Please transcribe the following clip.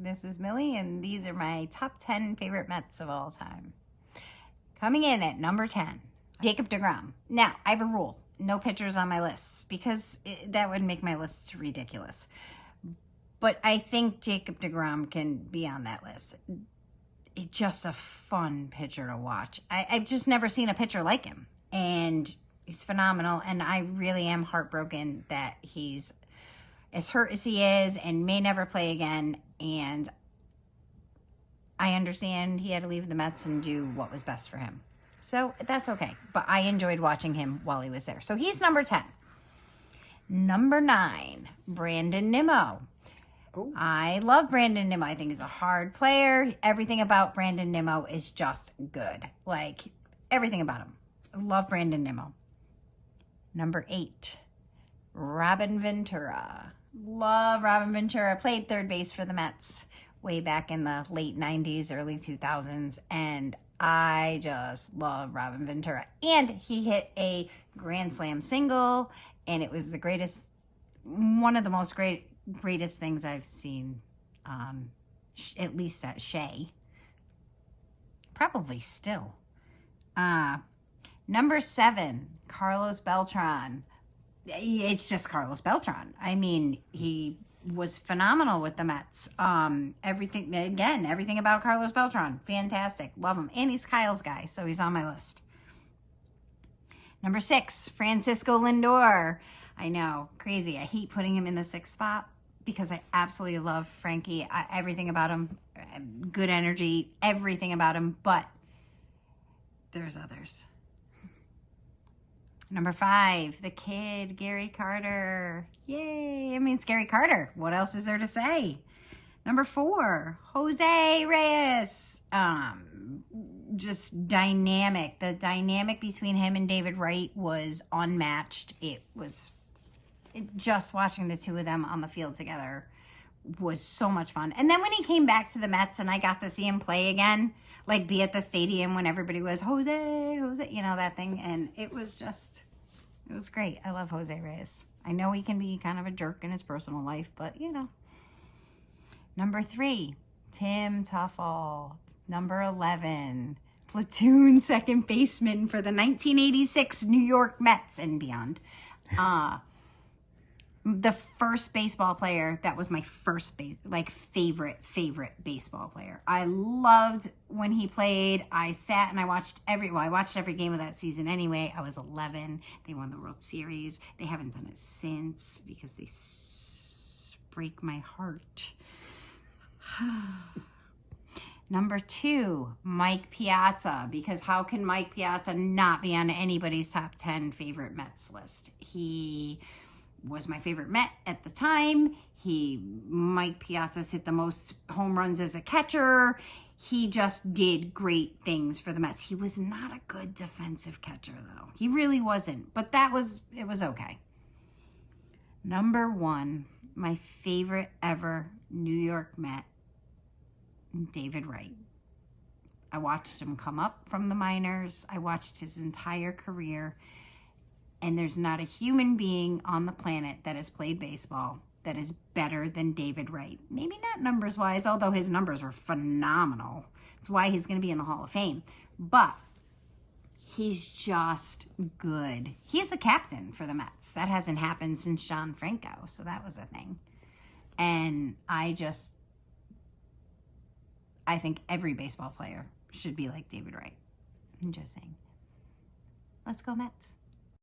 This is Millie, and these are my top 10 favorite Mets of all time. Coming in at number 10, Jacob deGrom. Now, I have a rule. No pitchers on my lists, because that would make my list ridiculous. But I think Jacob deGrom can be on that list. It's just a fun pitcher to watch. I've just never seen a pitcher like him. And he's phenomenal, and I really am heartbroken that he's as hurt as he is and may never play again. And I understand he had to leave the Mets and do what was best for him. So that's okay. But I enjoyed watching him while he was there. So he's number 10. Number 9, Brandon Nimmo. Ooh. I love Brandon Nimmo. I think he's a hard player. Everything about Brandon Nimmo is just good. Like, everything about him. I love Brandon Nimmo. Number 8, Robin Ventura. Love Robin Ventura. Played third base for the Mets way back in the late 90s, early 2000s. And I just love Robin Ventura. And he hit a Grand Slam single, and it was the greatest, one of the most greatest things I've seen, at least at Shea. Probably still. Number 7, Carlos Beltran. It's just Carlos Beltran. I mean, he was phenomenal with the Mets. Everything about Carlos Beltran. Fantastic. Love him. And he's Kyle's guy, so he's on my list. Number 6, Francisco Lindor. I know, crazy. I hate putting him in the 6th spot because I absolutely love Frankie. Everything about him, good energy, everything about him, but there's others. Number 5, the kid, Gary Carter. Yay, I mean, it's Gary Carter. What else is there to say? Number 4, Jose Reyes. Just dynamic. The dynamic between him and David Wright was unmatched. Just watching the two of them on the field together was so much fun. And then when he came back to the Mets and I got to see him play again, like be at the stadium when everybody was Jose, you know, that thing. And it was great. I love Jose Reyes. I know he can be kind of a jerk in his personal life, but you know. Number 3, Tim Tuffle. Number 11, platoon second baseman for the 1986 New York Mets and beyond. The first baseball player that was my first favorite baseball player. I loved when he played. I sat and I watched every game of that season anyway. I was 11. They won the World Series. They haven't done it since because they break my heart. Number 2, Mike Piazza, because how can Mike Piazza not be on anybody's top 10 favorite Mets list? He was my favorite Met at the time. Mike Piazza's hit the most home runs as a catcher. He just did great things for the Mets. He was not a good defensive catcher, though. He really wasn't, but it was okay. Number 1, my favorite ever New York Met, David Wright. I watched him come up from the minors. I watched his entire career. And there's not a human being on the planet that has played baseball that is better than David Wright. Maybe not numbers-wise, although his numbers were phenomenal. It's why he's going to be in the Hall of Fame. But he's just good. He's the captain for the Mets. That hasn't happened since John Franco, so that was a thing. And I think every baseball player should be like David Wright. I'm just saying. Let's go Mets.